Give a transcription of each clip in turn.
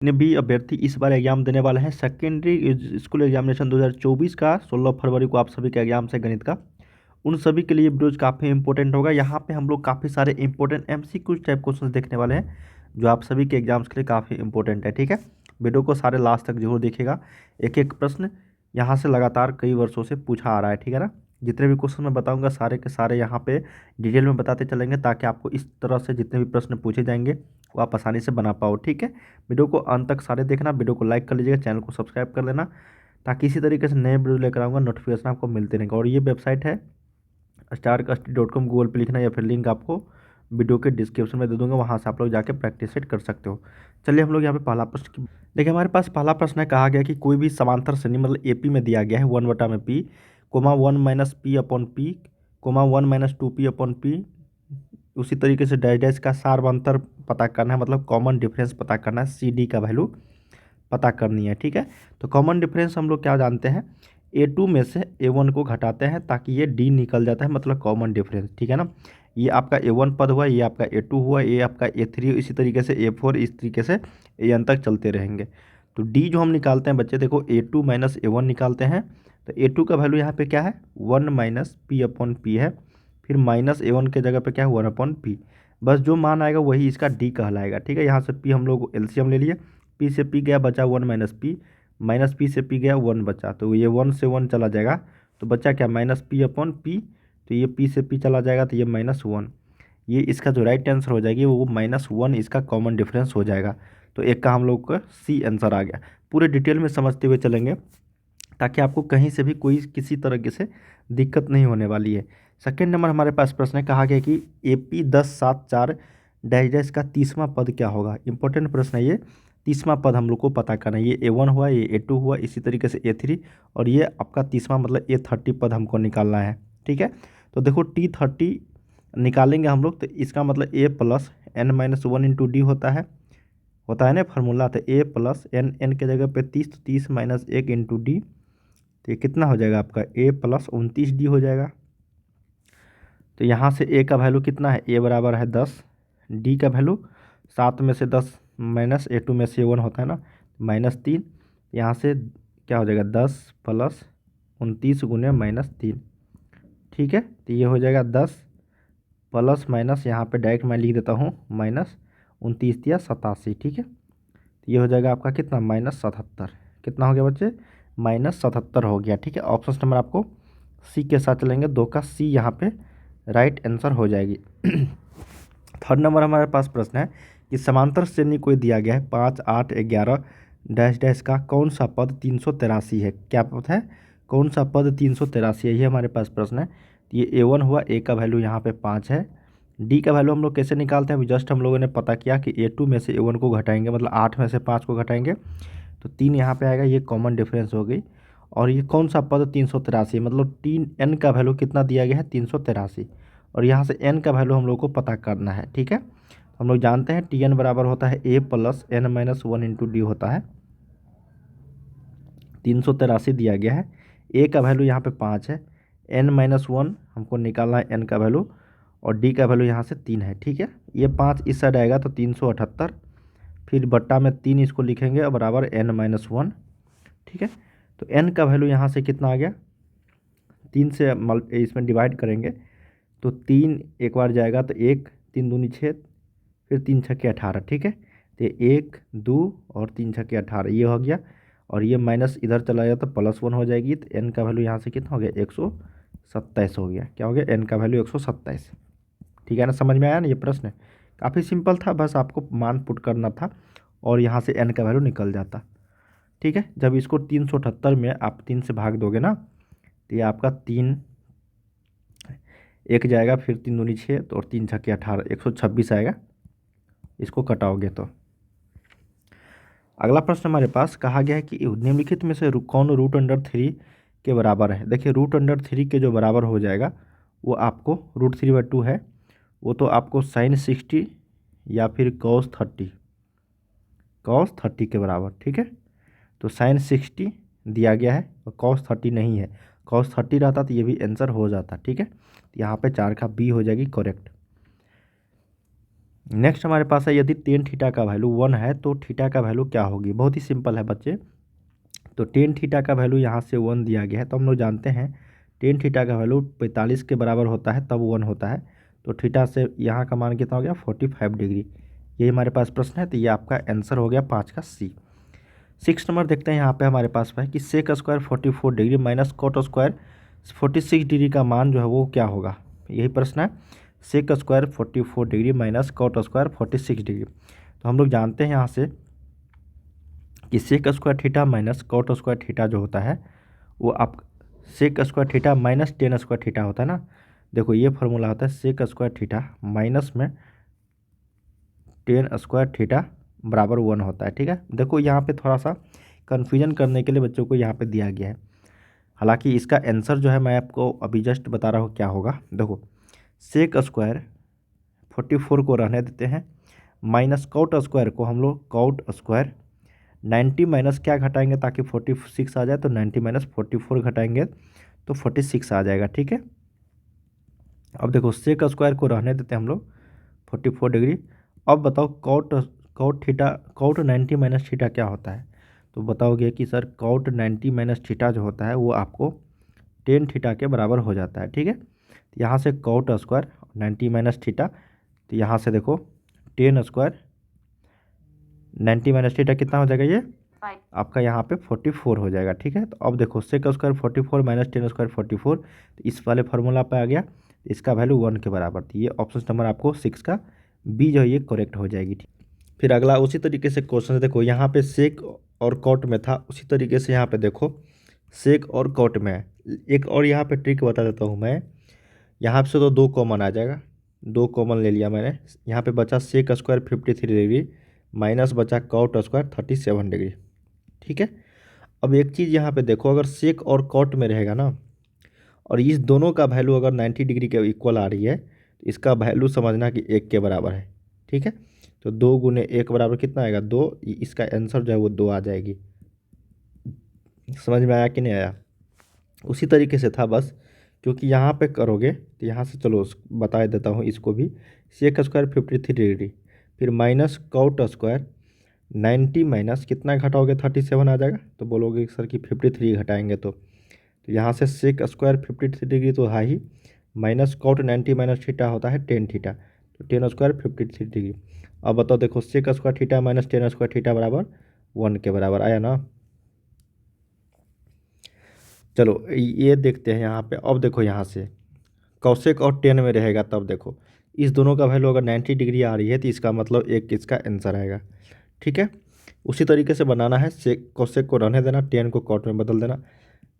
जितने भी अभ्यर्थी इस बार एग्जाम देने वाले हैं सेकेंडरी स्कूल एग्जामिनेशन 2024 का 16 फरवरी को आप सभी का एग्जाम है गणित का, उन सभी के लिए वीडियोज काफ़ी इंपॉर्टेंट होगा। यहाँ पे हम लोग काफ़ी सारे इंपॉर्टेंट एमसीक्यू टाइप क्वेश्चंस देखने वाले हैं जो आप सभी के एग्जाम्स के लिए काफ़ी इंपॉर्टेंट है। ठीक है, वीडियो को सारे लास्ट तक जरूर देखिएगा। एक एक प्रश्न यहाँ से लगातार कई वर्षों से पूछा आ रहा है। ठीक है ना, जितने भी क्वेश्चन मैं बताऊंगा सारे के सारे यहाँ पे डिटेल में बताते चलेंगे ताकि आपको इस तरह से जितने भी प्रश्न पूछे जाएंगे वो आप आसानी से बना पाओ। ठीक है, वीडियो को अंत तक सारे देखना, वीडियो को लाइक कर लीजिएगा, चैनल को सब्सक्राइब कर लेना ताकि इसी तरीके से नए वीडियो लेकर आऊँगा नोटिफिकेशन आपको मिलते रहेंगे। और ये वेबसाइट है starkasti.com, गूगल पे लिखना या फिर लिंक आपको वीडियो के डिस्क्रिप्शन में दे दूंगा, वहाँ से आप लोग जाके प्रैक्टिस सेट कर सकते हो। चलिए हम लोग यहाँ पे पहला प्रश्न की देखिए, हमारे पास पहला प्रश्न है, कहा गया कि कोई भी समांतर श्रेणी मतलब एपी में दिया गया है 1/p, comma 1 - p upon p, comma 1 - 2p upon p। उसी तरीके से डैश डैश का सार्वंतर पता करना है, मतलब कॉमन डिफरेंस पता करना है, सी डी का वैल्यू पता करनी है। ठीक है, तो कॉमन डिफरेंस हम लोग क्या जानते हैं, A2 में से A1 को घटाते हैं ताकि ये D निकल जाता है, मतलब कॉमन डिफरेंस। ठीक है ना, ये आपका A1 पद हुआ, ये आपका A2 हुआ, ये आपका A3, इसी तरीके से A4, इस तरीके से AN तक चलते रहेंगे। तो D जो हम निकालते हैं बच्चे, देखो A2 - A1 निकालते हैं, तो A2 का वैल्यू यहाँ पे क्या है 1 - p अपॉन p है, फिर -A1 के जगह पे क्या है 1/p। बस जो मान आएगा वही इसका D कहलाएगा। ठीक है, यहाँ से p हम लोग एलसीएम ले लिए, p से p गया बचा 1 - p, -p से p गया 1 बचा, तो ये 1 से 1 चला जाएगा, तो बचा क्या -p अपॉन p, तो ये p से p चला जाएगा तो ये -1। ये इसका जो राइट आंसर हो जाएगी वो -1 इसका कॉमन डिफरेंस हो जाएगा। तो एक का हम लोग का सी आंसर आ गया। पूरे डिटेल में समझते हुए चलेंगे ताकि आपको कहीं से भी कोई किसी तरीके से दिक्कत नहीं होने वाली है। सेकेंड नंबर हमारे पास प्रश्न है, कहा गया कि AP 1074 डैश डैश का 30वां पद क्या होगा। इंपॉर्टेंट प्रश्न है ये, 30वां पद हम लोग को पता करना है। ये A1 हुआ, ये A2 हुआ, इसी तरीके से A3, और ये आपका 30वां मतलब A30 पद हमको निकालना है। ठीक है, तो देखो T30 निकालेंगे हम लोग, तो इसका मतलब A + n - 1 इंटू डी होता है ना फार्मूला, तो A + n के जगह पे 30, तो 30 - 1 इंटू डी, तो ये कितना हो जाएगा आपका A + 29D हो जाएगा। तो यहाँ से A का वैल्यू कितना है, A बराबर है 10, D का वैल्यू 7 में से 10 माइनस A2 में से A1 होता है ना, -3, यहाँ से क्या हो जाएगा 10 + 29 गुने -3। ठीक है, तो ये हो जाएगा 10 प्लस माइनस, यहाँ पे डायरेक्ट मैं लिख देता हूँ -29 या 87। ठीक है, तो ये हो जाएगा आपका कितना -77। कितना हो गया बच्चे, -77 हो गया। ठीक है, ऑप्शन नंबर आपको सी के साथ चलेंगे, 2 का सी यहाँ पे राइट आंसर हो जाएगी। थर्ड नंबर हमारे पास प्रश्न है कि समांतर श्रेणी कोई दिया गया है 5, 8, 11 डैश डैश का कौन सा पद 383 है। क्या पद है, कौन सा पद 383 है, ये हमारे पास प्रश्न है। तो ये A1 हुआ, A का वैल्यू यहाँ पे 5 है। D का वैल्यू हम लोग कैसे निकालते हैं, अभी जस्ट हम लोगों ने पता किया कि A2 में से A1 को घटाएंगे, मतलब 8 में से 5 को घटाएंगे तो 3 यहाँ पे आएगा, ये कॉमन डिफरेंस हो गई। और ये कौन सा पद 383, मतलब n का वैल्यू कितना दिया गया है 383, और यहाँ से n का वैल्यू हम लोग को पता करना है। ठीक है, हम लोग जानते हैं Tn बराबर होता है A + n - 1 इंटू डी होता है। 383 दिया गया है, A का वैल्यू यहाँ पे 5 है, n - 1 हमको निकालना है n का वैल्यू, और D का वैल्यू यहाँ से 3 है। ठीक है, ये 5 इस साइड आएगा तो 378, फिर बट्टा में 3 इसको लिखेंगे और बराबर n - 1। ठीक है, तो n का वैल्यू यहाँ से कितना आ गया, 3 से इसमें डिवाइड करेंगे तो 3 एक बार जाएगा तो 1, 3 दूनी 6, फिर 3 छक्के 18। ठीक है, तो 1, 2 और 3 छक्के 18 ये हो गया, और ये माइनस इधर चला गया तो +1 हो जाएगी, तो n का वैल्यू यहाँ से कितना हो गया 127 हो गया। क्या हो गया, n का वैल्यू 127। ठीक है ना, समझ में आया ना, ये प्रश्न काफ़ी सिंपल था, बस आपको मान पुट करना था और यहाँ से n का वैल्यू निकल जाता। ठीक है, जब इसको 378 में आप 3 से भाग दोगे ना, तो ये आपका 3 एक जाएगा, फिर 3 दूनी 6 तो, और 3 छक्के 18, 126 आएगा इसको कटाओगे तो। अगला प्रश्न हमारे पास कहा गया है कि निम्नलिखित में से कौन √3 के बराबर है। देखिए √3 के जो बराबर हो जाएगा वो आपको √3/2 है, वो तो आपको sin60 या फिर cos30 के बराबर। ठीक है, तो sin60 दिया गया है और cos30 नहीं है, cos30 रहता तो ये भी आंसर हो जाता। ठीक है, तो यहाँ पे 4 का बी हो जाएगी करेक्ट। नेक्स्ट हमारे पास है यदि टेन थीटा का वैल्यू 1 है तो थीटा का वैल्यू क्या होगी। बहुत ही सिंपल है बच्चे। तो टेन थीटा का वैल्यू यहाँ से 1 दिया गया है, तो हम लोग जानते हैं टेन थीटा का वैल्यू 45 के बराबर होता है तब 1 होता है। तो थीटा से यहाँ का मान कितना हो गया 45 डिग्री। यही हमारे पास प्रश्न है, तो ये आपका आंसर हो गया 5 का सी। 6 नंबर देखते हैं। यहाँ पे हमारे पास है कि sec square 44 degree minus cot square 46 degree का मान जो है वो क्या होगा। यही प्रश्न है। Sec square 44 degree minus cot square 46 degree. तो हम लोग जानते हैं यहाँ से कि sec square theta minus cot square theta जो होता है वो आप sec square theta minus tan square theta होता है ना। देखो ये फॉर्मूला होता है सेक स्क्वायर थीटा माइनस में टेन स्क्वायर थीटा बराबर 1 होता है। ठीक है, देखो यहाँ पे थोड़ा सा कन्फ्यूजन करने के लिए बच्चों को यहाँ पे दिया गया है। हालांकि इसका आंसर जो है मैं आपको अभी जस्ट बता रहा हूँ क्या होगा। देखो सेक स्क्वायर 44 को रहने देते हैं, माइनस कॉट स्क्वायर को हम लोग कॉट स्क्वायर 90 माइनस क्या घटाएंगे ताकि 46 आ जाए, तो 90 माइनस 44 घटाएंगे तो 46 आ जाएगा। ठीक है, अब देखो सेक स्क्वायर को रहने देते हैं हम लोग 44 डिग्री। अब बताओ cot cot theta cot 90 minus theta क्या होता है। तो बताओगे कि सर कॉट 90 माइनस थीटा जो होता है वो आपको टेन थीटा के बराबर हो जाता है। ठीक है, तो यहाँ से कॉट स्क्वायर 90 माइनस थीटा, तो यहाँ से देखो टेन स्क्वायर 90 माइनस थीटा कितना हो जाएगा ये आपका यहाँ पे 44 हो जाएगा। ठीक है, तो अब देखो sec square 44 minus tan square 44, तो इस वाले फार्मूला पे आ गया, इसका वैल्यू 1 के बराबर थी। ये ऑप्शन नंबर आपको 6 का बी जो है ये करेक्ट हो जाएगी। ठीक, फिर अगला उसी तरीके से क्वेश्चन देखो, यहाँ पे सेक और कॉट में था, उसी तरीके से यहाँ पे देखो सेक और कॉट में है। एक और यहाँ पे ट्रिक बता देता हूँ मैं। यहाँ से तो 2 कॉमन आ जाएगा, 2 कॉमन ले लिया मैंने। यहाँ पे बचा सेक स्क्वायर 53 डिग्री माइनस बचा कॉट स्क्वायर 37 डिग्री। ठीक है, अब एक चीज़ यहाँ पे देखो, अगर सेक और कॉट में रहेगा ना और इस दोनों का वैल्यू अगर 90 डिग्री के इक्वल आ रही है तो इसका वैल्यू समझना कि 1 के बराबर है। ठीक है, तो 2 गुने 1 बराबर कितना आएगा 2, इसका आंसर जो है वो 2 आ जाएगी। समझ में आया कि नहीं आया। उसी तरीके से था बस, क्योंकि यहाँ पे करोगे तो यहाँ से चलो बता देता हूँ इसको भी। सेक स्क्वायर 53 डिग्री फिर माइनस कॉट स्क्वायर 90 माइनस कितना घटाओगे 37 आ जाएगा। तो बोलोगे कि सर कि 53 घटाएंगे तो यहाँ से सेक स्क्वायर 53 डिग्री तो है ही, माइनस कॉट 90 माइनस थीटा होता है टेन थीटा, तो टेन स्क्वायर 53 डिग्री। अब बताओ देखो sec square theta minus tan square theta बराबर 1 के बराबर आया ना। चलो ये देखते हैं यहाँ पे। अब देखो यहाँ से कौशेक और टेन में रहेगा, तब देखो इस दोनों का वैल्यू अगर 90 डिग्री आ रही है तो इसका मतलब एक इसका आंसर आएगा। ठीक है, उसी तरीके से बनाना है, सेक कौशेक को रहने देना, टेन को कॉट में बदल देना,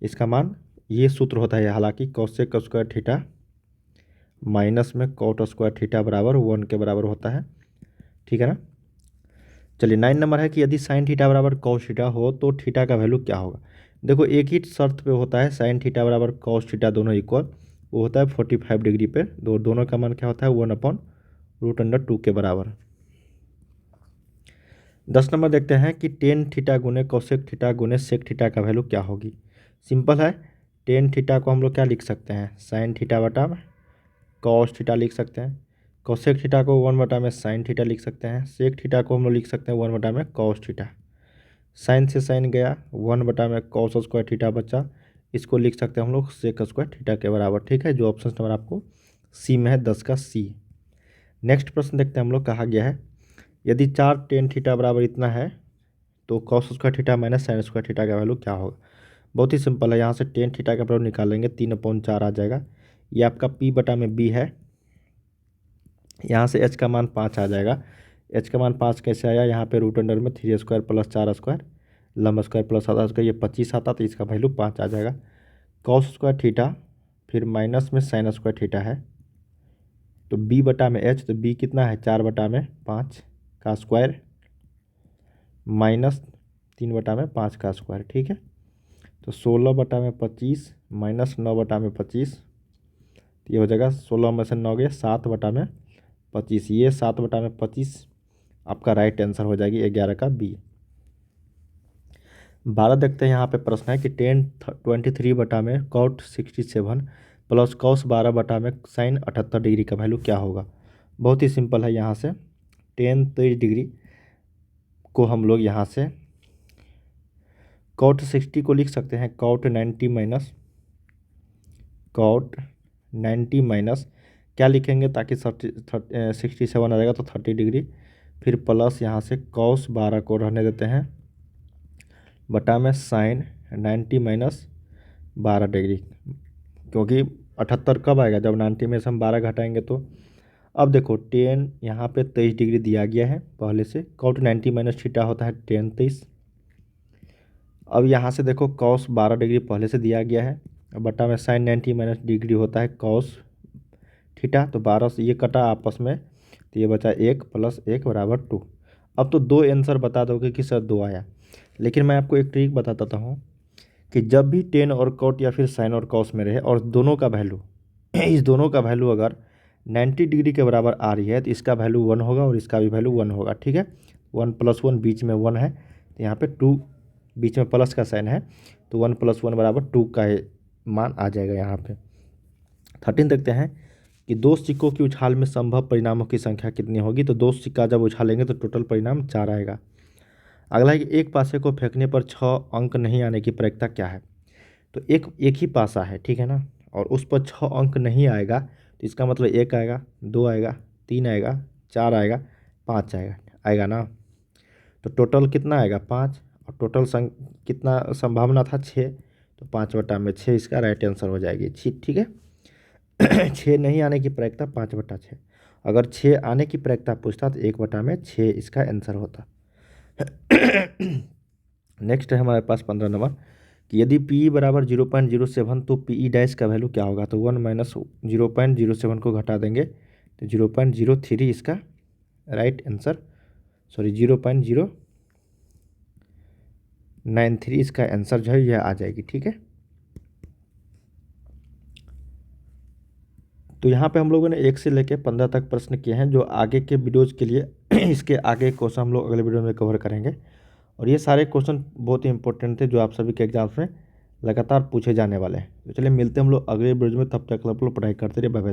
इसका मान ये सूत्र होता है। हालांकि कौशेक स्क्वायर थीटा माइनस में कॉट स्क्वायर थीटा बराबर 1 के बराबर होता है। ठीक है ना। चलिए 9 नंबर है कि यदि साइन थीटा बराबर कॉस थीटा हो तो थीटा का वैल्यू क्या होगा। देखो एक ही शर्त पे होता है, साइन थीटा बराबर कॉस थीटा दोनों इक्वल, वो होता है 45 डिग्री पे। दोनों का मान क्या होता है 1/√2 के बराबर। 10 नंबर देखते हैं कि टेन थीटा गुने कौशेक थीटा गुने सेक थीटा का वैल्यू क्या होगी। सिंपल है, टेन थीटा को हम लोग क्या लिख सकते हैं साइन थीटा बटा में कॉस थीटा लिख सकते हैं, कौशेक थीटा को 1 बटा में साइन थीटा लिख सकते हैं, सेक थीटा को हम लोग लिख सकते हैं 1 बटा में कॉस थीटा। साइन से साइन गया 1 बटा में कॉस स्क्वायर थीटा बचा, इसको लिख सकते हैं हम लोग सेक स्क्वायर थीटा के बराबर। ठीक है, जो ऑप्शन नंबर आपको सी में है 10 का सी। नेक्स्ट प्रश्न देखते हैं हम लोग, कहा गया है यदि 4 टेन थीटा बराबर इतना है तो cos square theta minus sine square theta का वैल्यू क्या होगा। बहुत ही सिंपल है, यहाँ से टेन थीटा का वैल्यू निकालेंगे 3/4 आ जाएगा। ये आपका पी बटा में बी है, यहाँ से एच का मान 5 आ जाएगा। एच का मान 5 कैसे आया, यहाँ पे रूट अंडर में 3 स्क्वायर प्लस 4 स्क्वायर लंब स्क्वायर प्लस आधा स्क्वायर, ये 25 आता तो इसका वैल्यू 5 आ जाएगा। कॉस स्क्वायर थीटा फिर माइनस में साइन स्क्वायर थीटा है, तो बी बटा में एच, तो बी कितना है 4/5 का स्क्वायर माइनस 3/5 का स्क्वायर। ठीक है, तो 16/25 माइनस 9/25, तो ये हो जाएगा 16 में से 9 गया 7/25, ये 7/25 आपका राइट आंसर हो जाएगी 11 का बी। 12 देखते हैं, यहाँ पे प्रश्न है कि टेन 23 बटा में कॉट 67 प्लस कॉस 12 बटा में साइन 78 डिग्री का वैल्यू क्या होगा। बहुत ही सिंपल है, यहाँ से टेन 23 डिग्री को हम लोग यहाँ से cot 60 को लिख सकते हैं cot 90 माइनस क्या लिखेंगे ताकि 67 आ जाएगा तो 30 डिग्री, फिर प्लस यहाँ से cos 12 को रहने देते हैं बटा में sin 90 माइनस 12 डिग्री, क्योंकि 78 कब आएगा जब 90 में से हम 12 घटाएंगे। तो अब देखो tan यहाँ पे 23 डिग्री दिया गया है पहले से, cot 90 माइनस थीटा होता है tan 23। अब यहाँ से देखो cos 12 डिग्री पहले से दिया गया है, बटा में sin 90 माइनस डिग्री होता है cos थीटा, तो 12 से ये कटा आपस में तो ये बचा 1 + 1 = 2। अब तो दो आंसर बता दोगे कि सर 2 आया, लेकिन मैं आपको एक ट्रिक बताता हूँ कि जब भी tan और cot या फिर sin और cos में रहे और दोनों का वैल्यू इस दोनों का वैल्यू अगर 90 डिग्री के बराबर आ रही है तो इसका वैल्यू 1 होगा और इसका भी वैल्यू 1 होगा, ठीक है। 1 + 1 बीच में 1 है तो यहाँ पे 2 बीच में प्लस का साइन है तो 1 + 1 = 2 का मान आ जाएगा यहाँ पे। 13 देखते हैं कि दो सिक्कों की उछाल में संभव परिणामों की संख्या कितनी होगी। तो दो सिक्का जब उछालेंगे तो टोटल परिणाम 4 आएगा। अगला है कि एक पासे को फेंकने पर 6 अंक नहीं आने की प्रायिकता क्या है। तो एक ही पासा है, ठीक है ना, और उस पर 6 अंक नहीं आएगा तो इसका मतलब 1 आएगा, 2 आएगा, 3 आएगा, 4 आएगा, 5 आएगा ना। तो टोटल कितना आएगा 5, और टोटल कितना संभावना था 6, तो 5/6 इसका राइट आंसर हो जाएगी, ठीक है। 6 नहीं आने की प्रायिकता 5/6, अगर 6 आने की प्रायिकता पूछता तो 1/6 इसका आंसर होता। नेक्स्ट है हमारे पास 15 नंबर कि यदि PE = 0.07 तो PE डैश का वैल्यू क्या होगा। तो 1 - 0.07 को घटा देंगे तो 0.03 इसका राइट आंसर, 0.093 इसका आंसर जो है यह आ जाएगी, ठीक है। तो यहाँ पे हम लोगों ने 1 से लेकर 15 तक प्रश्न किए हैं, जो आगे के वीडियोज़ के लिए इसके आगे क्वेश्चन हम लोग अगले वीडियो में कवर करेंगे। और ये सारे क्वेश्चन बहुत ही इंपॉर्टेंट थे जो आप सभी के एग्जाम्स में लगातार पूछे जाने वाले हैं। तो चलिए मिलते हैं हम लोग अगले वीडियो में, तब तक आप लोग पढ़ाई करते रहिए। Bye bye.